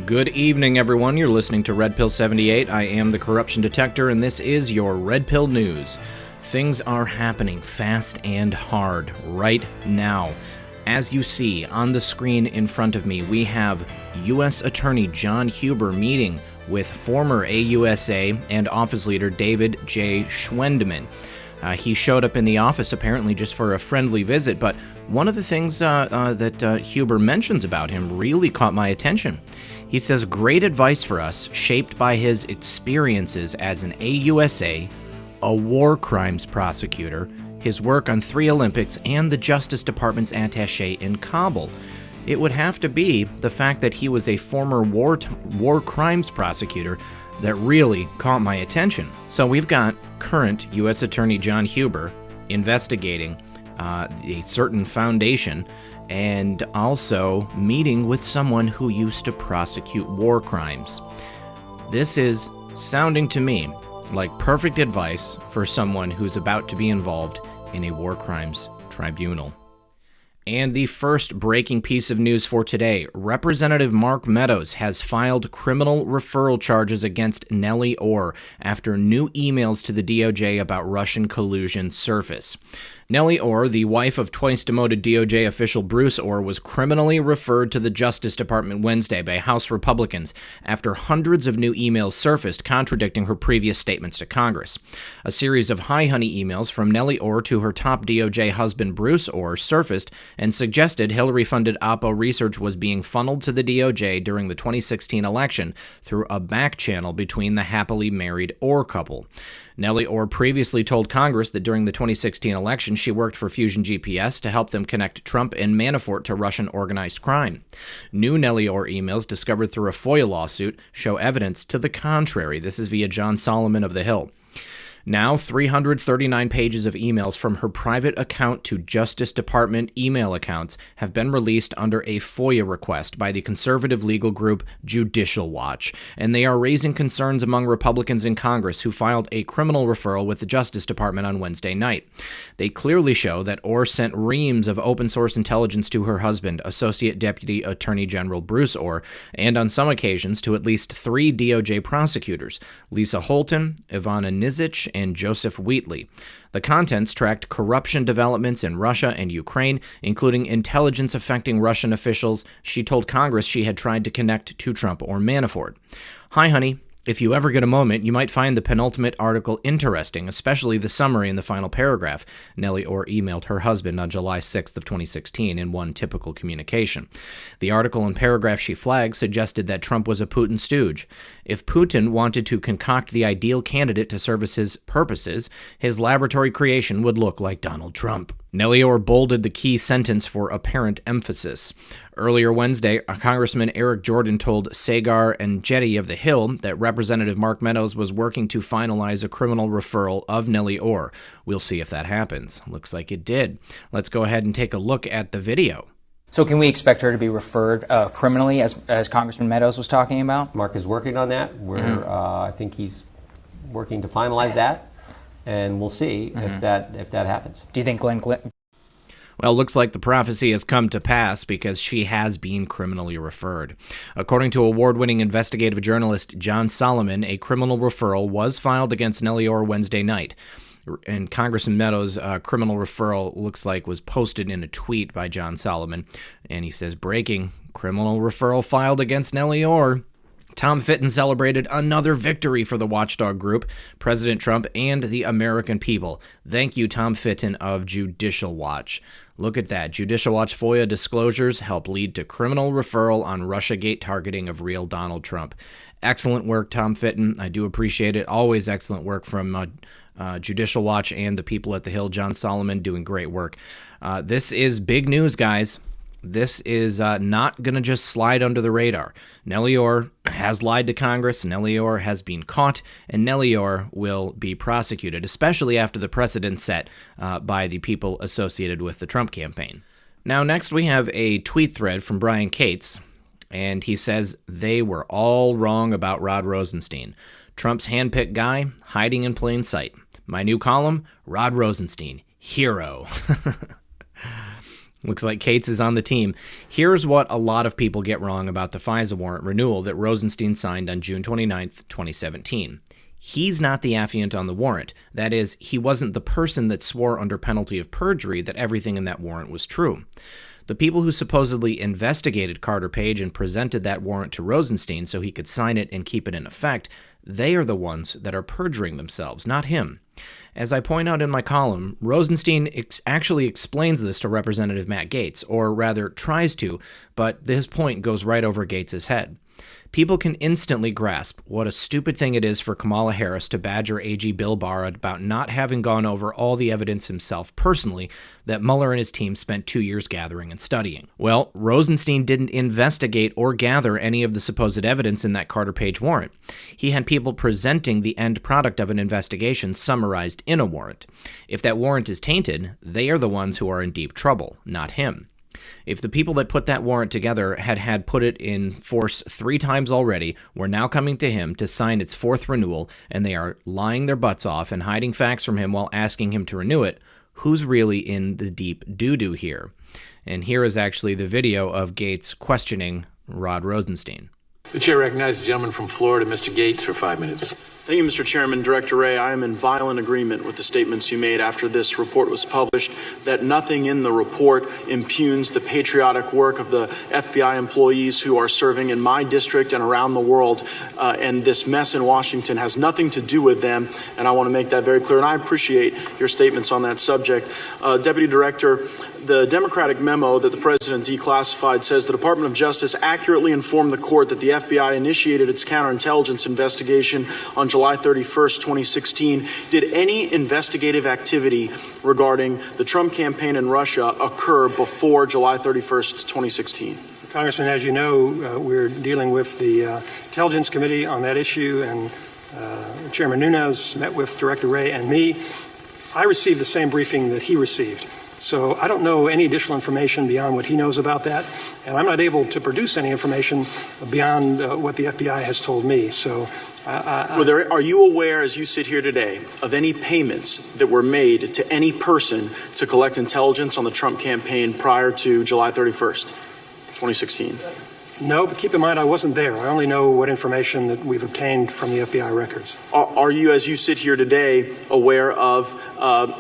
Good evening, everyone. You're listening to Red Pill 78. I am the Corruption Detector, and this is your Red Pill News. Things are happening fast and hard right now. As you see on the screen in front of me, we have U.S. Attorney John Huber meeting with former AUSA and office leader David J. Schwendeman. He showed up in the office apparently just for a friendly visit, but one of the things that Huber mentions about him really caught my attention. He says, great advice for us, shaped by his experiences as an AUSA, a war crimes prosecutor, his work on 3 Olympics, and the Justice Department's attaché in Kabul. It would have to be the fact that he was a former war crimes prosecutor that really caught my attention. So we've got current U.S. Attorney John Huber investigating a certain foundation and also meeting with someone who used to prosecute war crimes. This is sounding to me like perfect advice for someone who's about to be involved in a war crimes tribunal. And the first breaking piece of news for today, Representative Mark Meadows has filed criminal referral charges against Nellie Our after new emails to the DOJ about Russian collusion surface. Nellie Our, the wife of twice-demoted DOJ official Bruce Our, was criminally referred to the Justice Department Wednesday by House Republicans after hundreds of new emails surfaced contradicting her previous statements to Congress. A series of hi honey emails from Nellie Our to her top DOJ husband Bruce Our surfaced and suggested Hillary-funded Oppo research was being funneled to the DOJ during the 2016 election through a back channel between the happily married Our couple. Nellie Our previously told Congress that during the 2016 election, she worked for Fusion GPS to help them connect Trump and Manafort to Russian organized crime. New Nellie Our emails discovered through a FOIA lawsuit show evidence to the contrary. This is via John Solomon of The Hill. Now, 339 pages of emails from her private account to Justice Department email accounts have been released under a FOIA request by the conservative legal group Judicial Watch, and they are raising concerns among Republicans in Congress who filed a criminal referral with the Justice Department on Wednesday night. They clearly show that Our sent reams of open-source intelligence to her husband, Associate Deputy Attorney General Bruce Our, and on some occasions to at least 3 DOJ prosecutors, Lisa Holton, Ivana Nizich, and Joseph Wheatley. The contents tracked corruption developments in Russia and Ukraine, including intelligence affecting Russian officials. She told Congress she had tried to connect to Trump or Manafort. Hi, honey. If you ever get a moment, you might find the penultimate article interesting, especially the summary in the final paragraph, Nellie Our emailed her husband on July 6th of 2016 in one typical communication. The article and paragraph she flagged suggested that Trump was a Putin stooge. If Putin wanted to concoct the ideal candidate to service his purposes, his laboratory creation would look like Donald Trump. Nellie Our bolded the key sentence for apparent emphasis. Earlier Wednesday, Congressman Eric Jordan told Sagar and Jetty of The Hill that Representative Mark Meadows was working to finalize a criminal referral of Nellie Our. We'll see if that happens. Looks like it did. Let's go ahead and take a look at the video. So can we expect her to be referred criminally, as Congressman Meadows was talking about? Mark is working on that. I think he's working to finalize that, and we'll see if that happens. Do you think Glenn Clinton? Well, it looks like the prophecy has come to pass because she has been criminally referred. According to award-winning investigative journalist John Solomon, a criminal referral was filed against Nellie Our Wednesday night. And Congressman Meadows' criminal referral looks like was posted in a tweet by John Solomon. And he says, breaking, criminal referral filed against Nellie Our. Tom Fitton celebrated another victory for the watchdog group, President Trump, and the American people. Thank you, Tom Fitton of Judicial Watch. Look at that. Judicial Watch FOIA disclosures help lead to criminal referral on Russiagate targeting of real Donald Trump. Excellent work, Tom Fitton. I do appreciate it. Always excellent work from Judicial Watch and the people at The Hill. John Solomon doing great work. This is big news, guys. This is not going to just slide under the radar. Nellie Our has lied to Congress, Nellie Our has been caught, and Nellie Our will be prosecuted, especially after the precedent set by the people associated with the Trump campaign. Now, next we have a tweet thread from Brian Cates, and he says, they were all wrong about Rod Rosenstein. Trump's handpicked guy, hiding in plain sight. My new column, Rod Rosenstein, hero. Looks like Cates is on the team. Here's what a lot of people get wrong about the FISA warrant renewal that Rosenstein signed on June 29th, 2017. He's not the affiant on the warrant. That is, he wasn't the person that swore under penalty of perjury that everything in that warrant was true. The people who supposedly investigated Carter Page and presented that warrant to Rosenstein so he could sign it and keep it in effect, they are the ones that are perjuring themselves, not him. As I point out in my column, Rosenstein actually explains this to Representative Matt Gaetz, or rather tries to, but his point goes right over Gaetz's head. People can instantly grasp what a stupid thing it is for Kamala Harris to badger AG Bill Barr about not having gone over all the evidence himself personally that Mueller and his team spent 2 years gathering and studying. Well, Rosenstein didn't investigate or gather any of the supposed evidence in that Carter Page warrant. He had people presenting the end product of an investigation summarized in a warrant. If that warrant is tainted, they are the ones who are in deep trouble, not him. If the people that put that warrant together had put it in force 3 times already, were now coming to him to sign its 4th renewal, and they are lying their butts off and hiding facts from him while asking him to renew it, who's really in the deep doo-doo here? And here is actually the video of Gaetz questioning Rod Rosenstein. The chair recognizes the gentleman from Florida, Mr. Gaetz, for 5 minutes. Thank you, Mr. Chairman. Director Wray, I am in violent agreement with the statements you made after this report was published, that nothing in the report impugns the patriotic work of the FBI employees who are serving in my district and around the world, and this mess in Washington has nothing to do with them, and I want to make that very clear, and I appreciate your statements on that subject. Deputy Director, the Democratic memo that the President declassified says the Department of Justice accurately informed the court that the FBI initiated its counterintelligence investigation on July 31st, 2016. Did any investigative activity regarding the Trump campaign in Russia occur before July 31st, 2016? Congressman, as you know, we're dealing with the Intelligence Committee on that issue, and Chairman Nunes met with Director Wray and me. I received the same briefing that he received. So I don't know any additional information beyond what he knows about that, and I'm not able to produce any information beyond what the FBI has told me. So, are you aware, as you sit here today, of any payments that were made to any person to collect intelligence on the Trump campaign prior to July 31st, 2016? No, but keep in mind I wasn't there. I only know what information that we've obtained from the FBI records. Are you, as you sit here today, aware of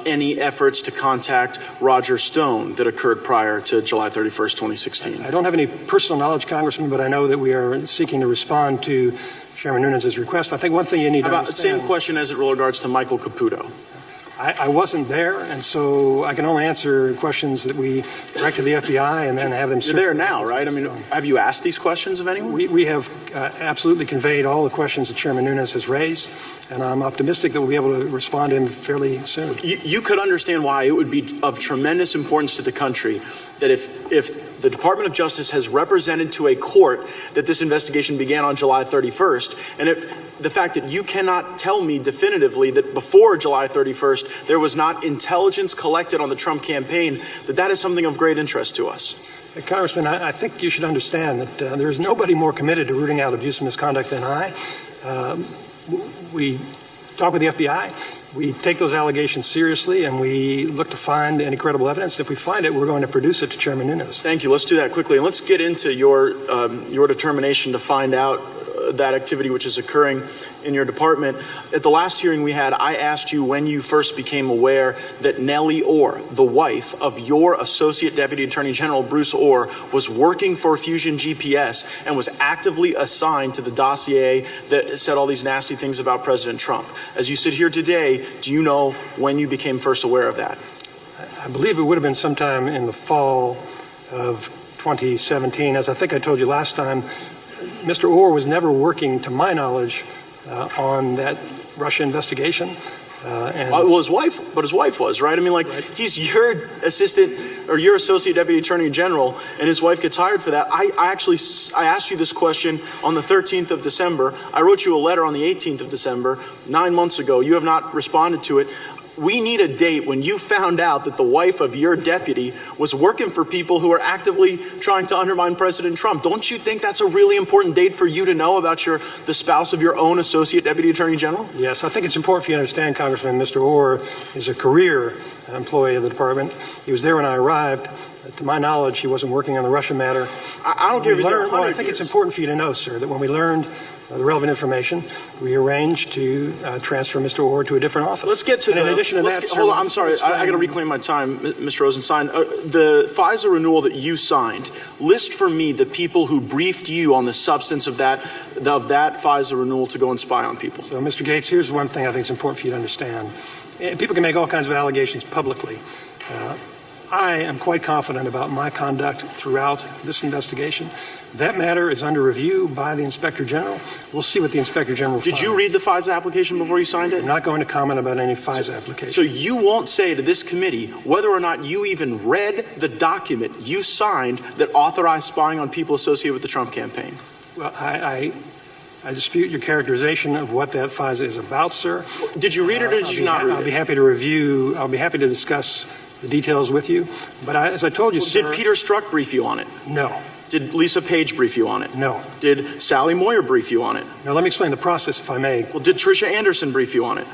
any efforts to contact Roger Stone that occurred prior to July 31st, 2016? I don't have any personal knowledge, Congressman, but I know that we are seeking to respond to Chairman Nunes' request. I think one thing you need to understand... Same question as it regards to Michael Caputo. I wasn't there, and so I can only answer questions that we direct to the FBI and then have them... You're there now, right? I mean, have you asked these questions of anyone? We have absolutely conveyed all the questions that Chairman Nunes has raised, and I'm optimistic that we'll be able to respond to him fairly soon. You could understand why it would be of tremendous importance to the country that if the Department of Justice has represented to a court that this investigation began on July 31st, and if the fact that you cannot tell me definitively that before July 31st there was not intelligence collected on the Trump campaign, that is something of great interest to us. Congressman, I think you should understand that there is nobody more committed to rooting out abuse and misconduct than I. We talk with the FBI. We take those allegations seriously, and we look to find any credible evidence. If we find it, we're going to produce it to Chairman Nunes. Thank you. Let's do that quickly. And let's get into your determination to find out that activity which is occurring in your department. At the last hearing we had, I asked you when you first became aware that Nellie Our, the wife of your Associate Deputy Attorney General Bruce Ohr, was working for Fusion GPS and was actively assigned to the dossier that said all these nasty things about President Trump. As you sit here today, do you know when you became first aware of that? I believe it would have been sometime in the fall of 2017. As I think I told you last time, Mr. Ohr was never working, to my knowledge, on that Russia investigation. Well, his wife was, right? I mean, like, right. He's your assistant or your associate deputy attorney general, and his wife gets hired for that. I asked you this question on the 13th of December. I wrote you a letter on the 18th of December, 9 months ago. You have not responded to it. We need a date when you found out that the wife of your deputy was working for people who are actively trying to undermine President Trump. Don't you think that's a really important date for you to know about the spouse of your own Associate Deputy Attorney General? Yes, I think it's important for you to understand, Congressman, Mr. Orr is a career employee of the department. He was there when I arrived. To my knowledge, he wasn't working on the Russia matter. I don't care if he's there 100 Well, I think it's important for you to know, sir, that when we learned the relevant information, we arranged to transfer Mr. Orr to a different office. Let's get to and in addition to that, hold on, I'm sorry, I got to reclaim my time, Mr. Rosenstein. The FISA renewal that you signed, list for me the people who briefed you on the substance of that FISA renewal to go and spy on people. So, Mr. Gates, here's one thing I think is important for you to understand. People can make all kinds of allegations publicly. I am quite confident about my conduct throughout this investigation. That matter is under review by the Inspector General. We'll see what the Inspector General finds. Did you read the FISA application before you signed it? I'm not going to comment about any FISA application. So you won't say to this committee whether or not you even read the document you signed that authorized spying on people associated with the Trump campaign? Well, I dispute your characterization of what that FISA is about, sir. Did you read it or did you not read it? I'll be happy to review. I'll be happy to discuss the details with you. But as I told you, sir. Did Peter Strzok brief you on it? No. Did Lisa Page brief you on it? No. Did Sally Moyer brief you on it? Now, let me explain the process, if I may. Well, did Tricia Anderson brief you on it?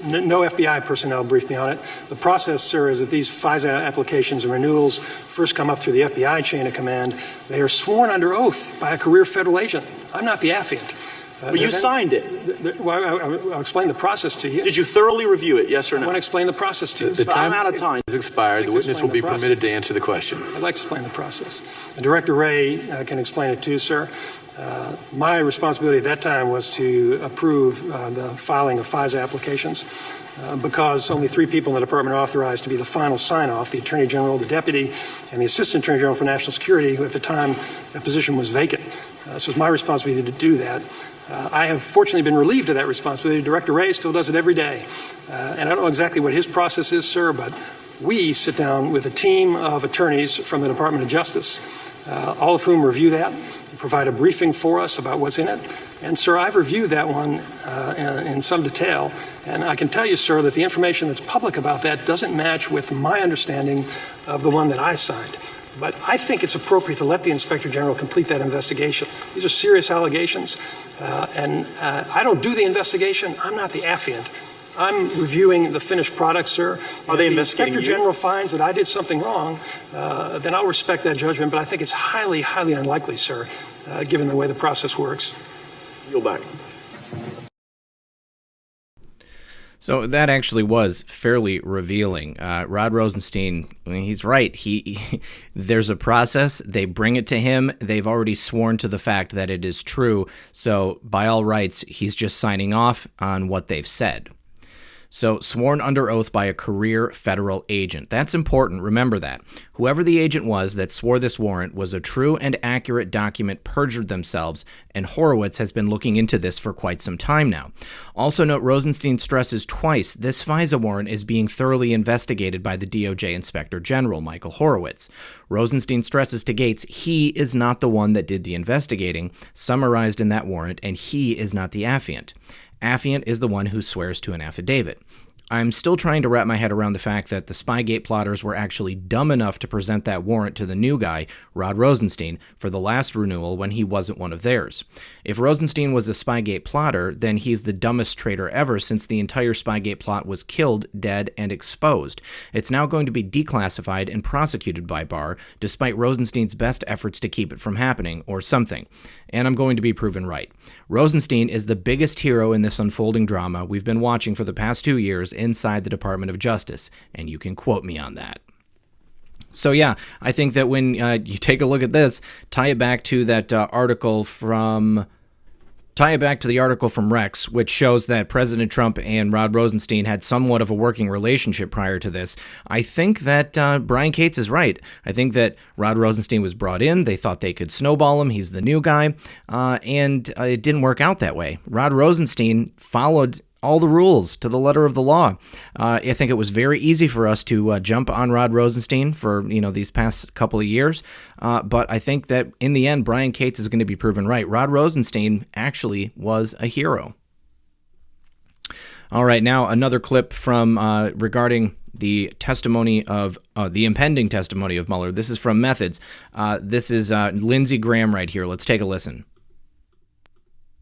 No FBI personnel briefed me on it. The process, sir, is that these FISA applications and renewals first come up through the FBI chain of command. They are sworn under oath by a career federal agent. I'm not the affiant. But you signed it. I'll explain the process to you. Did you thoroughly review it, yes or no? I want to explain the process to you. The time I'm out of time. has expired. The witness will be permitted to answer the question. I'd like to explain the process. Director Ray can explain it too, sir. My responsibility at that time was to approve the filing of FISA applications because only 3 people in the department are authorized to be the final sign-off, the Attorney General, the Deputy, and the Assistant Attorney General for National Security, who at the time that position was vacant. So it was my responsibility to do that. I have fortunately been relieved of that responsibility. Director Ray still does it every day. And I don't know exactly what his process is, sir, but we sit down with a team of attorneys from the Department of Justice, all of whom review that, provide a briefing for us about what's in it. And, sir, I've reviewed that one in some detail. And I can tell you, sir, that the information that's public about that doesn't match with my understanding of the one that I signed. But I think it's appropriate to let the Inspector General complete that investigation. These are serious allegations, and I don't do the investigation. I'm not the affiant. I'm reviewing the finished product, sir. Are they investigating you? If the Inspector General finds that I did something wrong, then I'll respect that judgment, but I think it's highly, highly unlikely, sir, given the way the process works. Yield back. So that actually was fairly revealing. Rod Rosenstein, I mean, he's right. There's a process. They bring it to him. They've already sworn to the fact that it is true. So by all rights, he's just signing off on what they've said. So sworn under oath by a career federal agent. That's important. Remember that. Whoever the agent was that swore this warrant was a true and accurate document, perjured themselves, and Horowitz has been looking into this for quite some time now. Also note Rosenstein stresses twice this FISA warrant is being thoroughly investigated by the DOJ Inspector General, Michael Horowitz. Rosenstein stresses to Gates he is not the one that did the investigating, summarized in that warrant, and he is not the affiant. Affiant is the one who swears to an affidavit. I'm still trying to wrap my head around the fact that the Spygate plotters were actually dumb enough to present that warrant to the new guy, Rod Rosenstein, for the last renewal when he wasn't one of theirs. If Rosenstein was a Spygate plotter, then he's the dumbest traitor ever since the entire Spygate plot was killed, dead, and exposed. It's now going to be declassified and prosecuted by Barr, despite Rosenstein's best efforts to keep it from happening, or something. And I'm going to be proven right. Rosenstein is the biggest hero in this unfolding drama we've been watching for the past 2 years inside the Department of Justice, and you can quote me on that. So yeah, I think that when you take a look at this, tie it back to that article from Rex, which shows that President Trump and Rod Rosenstein had somewhat of a working relationship prior to this. I think that Brian Cates is right. I think that Rod Rosenstein was brought in. They thought they could snowball him. He's the new guy. And it didn't work out that way. Rod Rosenstein followed all the rules to the letter of the law. I think it was very easy for us to jump on Rod Rosenstein for these past couple of years, but I think that in the end, Brian Cates is going to be proven right. Rod Rosenstein actually was a hero. All right, now another clip from regarding the testimony of the impending testimony of Mueller. This is from Methods. This is Lindsey Graham right here. Let's take a listen.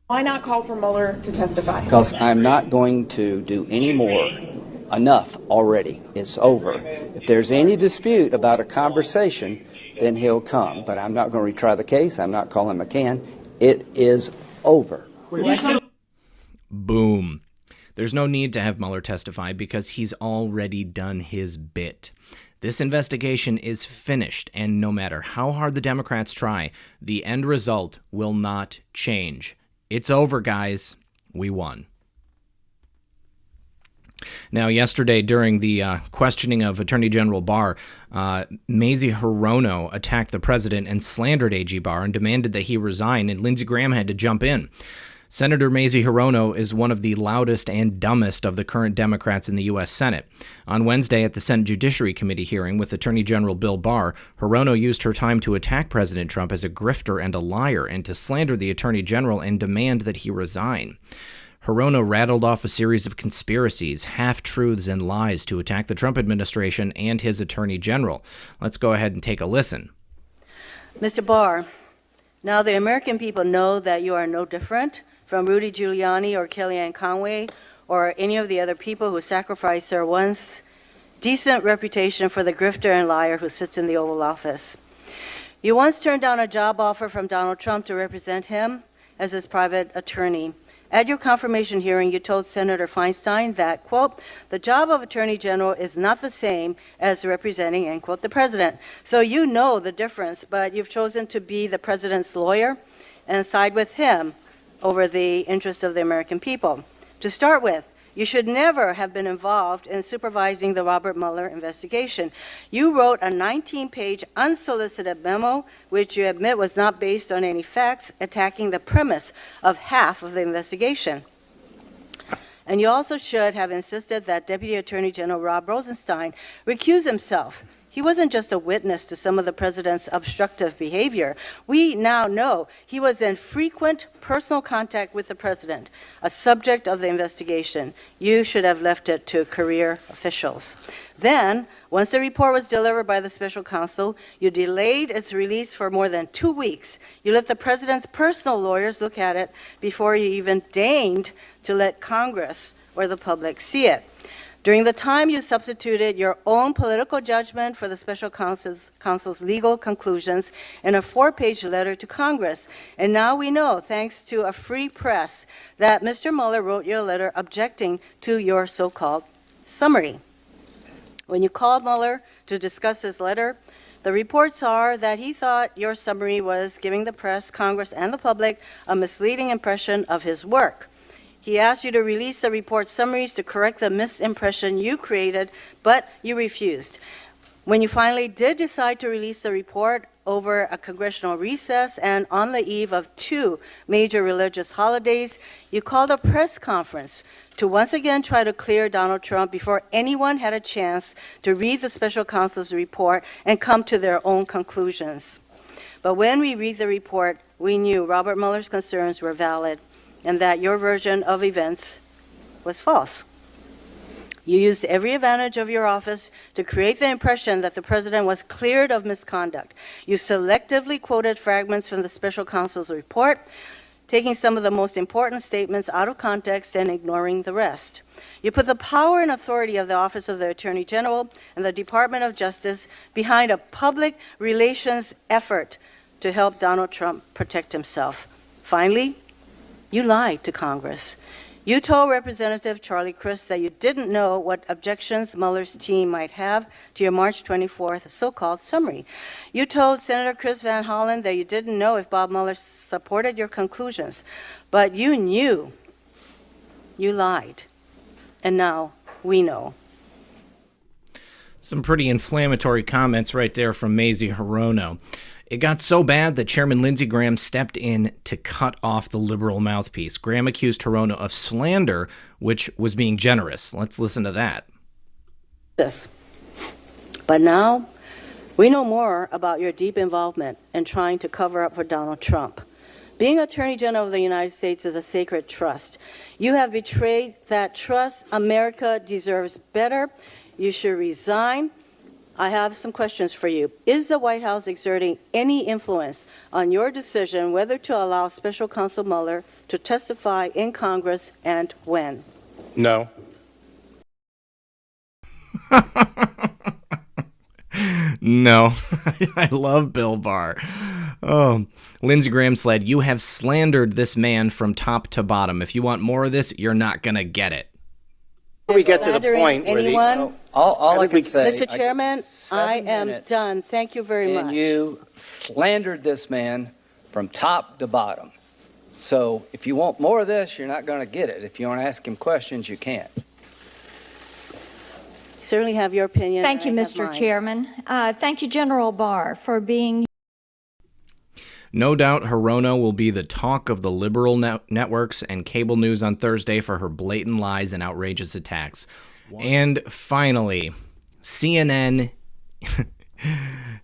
Why not call for Mueller to testify? Because I'm not going to do any more. Enough already. It's over. If there's any dispute about a conversation, then he'll come. But I'm not going to retry the case. I'm not calling McCann. It is over. Boom. There's no need to have Mueller testify because he's already done his bit. This investigation is finished, and no matter how hard the Democrats try, the end result will not change. It's over, guys. We won. Now, yesterday, during the questioning of Attorney General Barr, Mazie Hirono attacked the president and slandered AG Barr and demanded that he resign, and Lindsey Graham had to jump in. Senator Mazie Hirono is one of the loudest and dumbest of the current Democrats in the U.S. Senate. On Wednesday at the Senate Judiciary Committee hearing with Attorney General Bill Barr, Hirono used her time to attack President Trump as a grifter and a liar and to slander the Attorney General and demand that he resign. Hirono rattled off a series of conspiracies, half-truths, and lies to attack the Trump administration and his Attorney General. Let's go ahead and take a listen. Mr. Barr, now the American people know that you are no different from Rudy Giuliani or Kellyanne Conway or any of the other people who sacrificed their once decent reputation for the grifter and liar who sits in the Oval Office. You once turned down a job offer from Donald Trump to represent him as his private attorney. At your confirmation hearing, you told Senator Feinstein that, quote, the job of Attorney General is not the same as representing, end quote, the president. So you know the difference, but you've chosen to be the president's lawyer and side with him over the interests of the American people. To start with, you should never have been involved in supervising the Robert Mueller investigation. You wrote a 19-page unsolicited memo, which you admit was not based on any facts, attacking the premise of half of the investigation. And you also should have insisted that Deputy Attorney General Rod Rosenstein recuse himself. He wasn't just a witness to some of the president's obstructive behavior. We now know he was in frequent personal contact with the president, a subject of the investigation. You should have left it to career officials. Then, once the report was delivered by the special counsel, you delayed its release for more than 2 weeks. You let the president's personal lawyers look at it before you even deigned to let Congress or the public see it. During the time, you substituted your own political judgment for the special counsel's legal conclusions in a 4-page letter to Congress. And now we know, thanks to a free press, that Mr. Mueller wrote your letter objecting to your so-called summary. When you called Mueller to discuss his letter, the reports are that he thought your summary was giving the press, Congress, and the public a misleading impression of his work. He asked you to release the report summaries to correct the misimpression you created, but you refused. When you finally did decide to release the report over a congressional recess and on the eve of 2 major religious holidays, you called a press conference to once again try to clear Donald Trump before anyone had a chance to read the special counsel's report and come to their own conclusions. But when we read the report, we knew Robert Mueller's concerns were valid and that your version of events was false. You used every advantage of your office to create the impression that the president was cleared of misconduct. You selectively quoted fragments from the special counsel's report, taking some of the most important statements out of context and ignoring the rest. You put the power and authority of the Office of the Attorney General and the Department of Justice behind a public relations effort to help Donald Trump protect himself. Finally, you lied to Congress. You told Representative Charlie Crist that you didn't know what objections Mueller's team might have to your March 24th so-called summary. You told Senator Chris Van Hollen that you didn't know if Bob Mueller supported your conclusions, but you knew. You lied. And now we know. Some pretty inflammatory comments right there from Mazie Hirono. It got so bad that Chairman Lindsey Graham stepped in to cut off the liberal mouthpiece. Graham accused Hirono of slander, which was being generous. Let's listen to that. But now we know more about your deep involvement in trying to cover up for Donald Trump. Being Attorney General of the United States is a sacred trust. You have betrayed that trust. America deserves better. You should resign. I have some questions for you. Is the White House exerting any influence on your decision whether to allow Special Counsel Mueller to testify in Congress and when? No. No. I love Bill Barr. Oh, Lindsey Graham said, "You have slandered this man from top to bottom. If you want more of this, you're not going to get it." We get to the point where anyone? All I can say, Mr. Chairman, I am done. Thank you very much. And you slandered this man from top to bottom. So if you want more of this, you're not going to get it. If you want to ask him questions, you can't. Certainly have your opinion. Thank you, Mr. Chairman. Thank you, General Barr, for being. No doubt Hirono will be the talk of the liberal networks and cable news on Thursday for her blatant lies and outrageous attacks. And finally, CNN.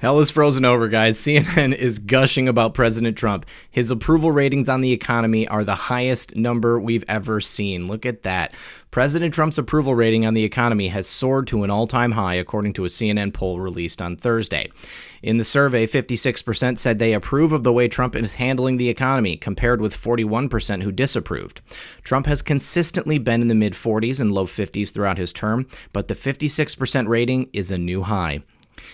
Hell is frozen over, guys. CNN is gushing about President Trump. His approval ratings on the economy are the highest number we've ever seen. Look at that. President Trump's approval rating on the economy has soared to an all-time high, according to a CNN poll released on Thursday. In the survey, 56% said they approve of the way Trump is handling the economy, compared with 41% who disapproved. Trump has consistently been in the mid-40s and low 50s throughout his term, but the 56% rating is a new high.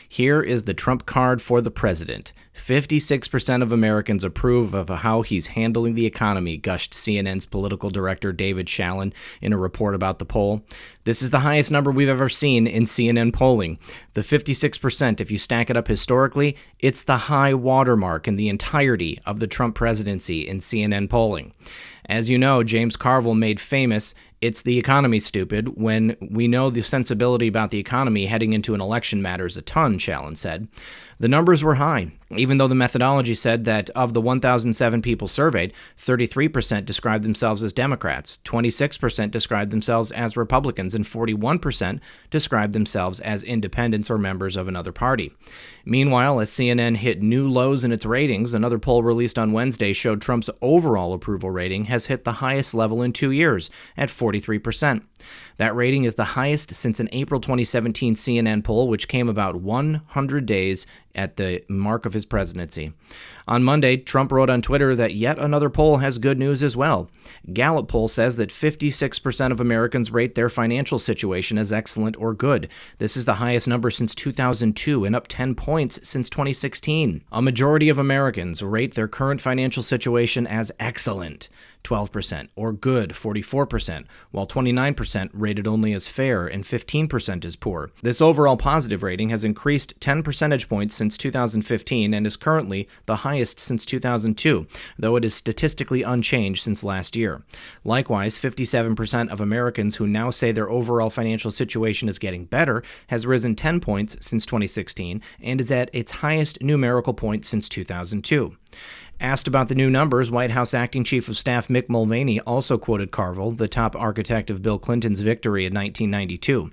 Here is the Trump card for the president. 56% of Americans approve of how he's handling the economy, gushed CNN's political director David Shallon in a report about the poll. This is the highest number we've ever seen in CNN polling. The 56%, if you stack it up historically, it's the high watermark in the entirety of the Trump presidency in CNN polling. As you know, James Carville made famous, "It's the economy, stupid," when we know the sensibility about the economy heading into an election matters a ton, Shallon said. The numbers were high, even though the methodology said that of the 1,007 people surveyed, 33% described themselves as Democrats, 26% described themselves as Republicans, and 41% described themselves as independents or members of another party. Meanwhile, as CNN hit new lows in its ratings, another poll released on Wednesday showed Trump's overall approval rating has hit the highest level in 2 years, at 43%. That rating is the highest since an April 2017 CNN poll, which came about 100 days at the mark of his presidency. On Monday, Trump wrote on Twitter that yet another poll has good news as well. Gallup poll says that 56% of Americans rate their financial situation as excellent or good. This is the highest number since 2002 and up 10 points since 2016. A majority of Americans rate their current financial situation as excellent, 12%, or good, 44%, while 29% rated only as fair and 15% as poor. This overall positive rating has increased 10 percentage points since 2015 and is currently the highest since 2002, though it is statistically unchanged since last year. Likewise, 57% of Americans who now say their overall financial situation is getting better has risen 10 points since 2016 and is at its highest numerical point since 2002. Asked about the new numbers, White House Acting Chief of Staff Mick Mulvaney also quoted Carville, the top architect of Bill Clinton's victory in 1992.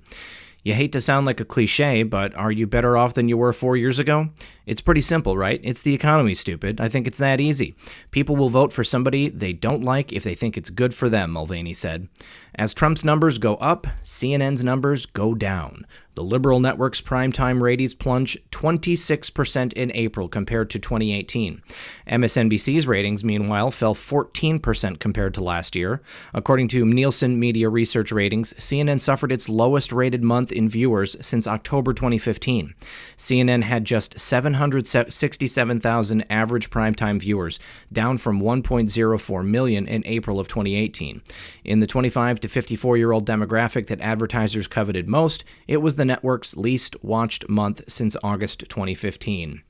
You hate to sound like a cliche, but are you better off than you were 4 years ago? It's pretty simple, right? It's the economy, stupid. I think it's that easy. People will vote for somebody they don't like if they think it's good for them, Mulvaney said. As Trump's numbers go up, CNN's numbers go down. The liberal network's primetime ratings plunged 26% in April compared to 2018. MSNBC's ratings, meanwhile, fell 14% compared to last year. According to Nielsen Media Research Ratings, CNN suffered its lowest-rated month in viewers since October 2015. CNN had just 767,000 average primetime viewers, down from 1.04 million in April of 2018. In the 25 to 54-year-old demographic that advertisers coveted most, it was the network's least watched month since August 2015.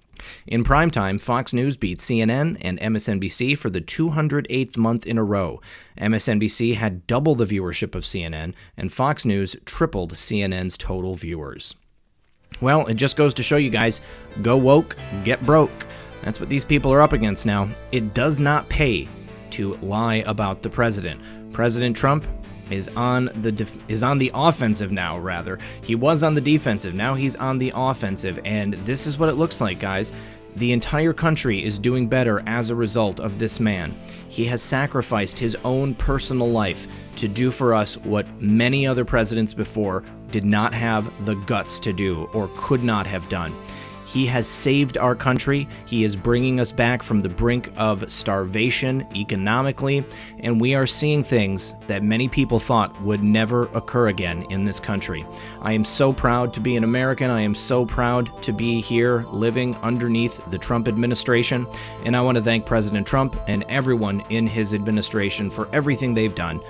In primetime, Fox News beat CNN and MSNBC for the 208th month in a row. MSNBC had double the viewership of CNN, and Fox News tripled CNN's total viewers. Well, it just goes to show you guys, go woke, get broke. That's what these people are up against now. It does not pay to lie about the president. President Trump is on the offensive now, rather. He was on the defensive. Now he's on the offensive, and this is what it looks like, guys. The entire country is doing better as a result of this man. He has sacrificed his own personal life to do for us what many other presidents before did not have the guts to do or could not have done. He has saved our country. He is bringing us back from the brink of starvation economically, and we are seeing things that many people thought would never occur again in this country. I am so proud to be an American. I am so proud to be here living underneath the Trump administration, and I want to thank President Trump and everyone in his administration for everything they've done,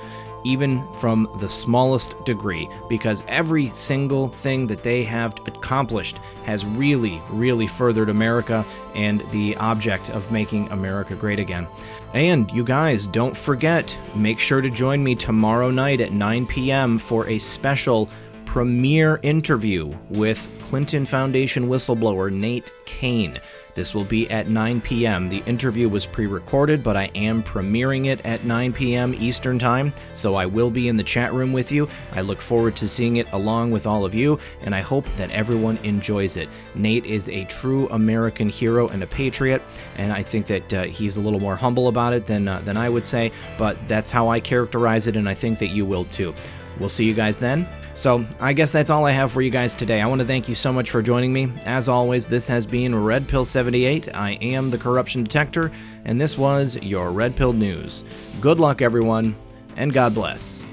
even from the smallest degree, because every single thing that they have accomplished has really, really furthered America and the object of making America great again. And you guys, don't forget, make sure to join me tomorrow night at 9 p.m. for a special premiere interview with Clinton Foundation whistleblower Nate Kane. This will be at 9 p.m. The interview was pre-recorded, but I am premiering it at 9 p.m. Eastern Time, so I will be in the chat room with you. I look forward to seeing it along with all of you, and I hope that everyone enjoys it. Nate is a true American hero and a patriot, and I think that he's a little more humble about it than I would say, but that's how I characterize it, and I think that you will too. We'll see you guys then. So I guess that's all I have for you guys today. I want to thank you so much for joining me. As always, this has been Red Pill 78. I am the Corruption Detector, and this was your Red Pill News. Good luck, everyone, and God bless.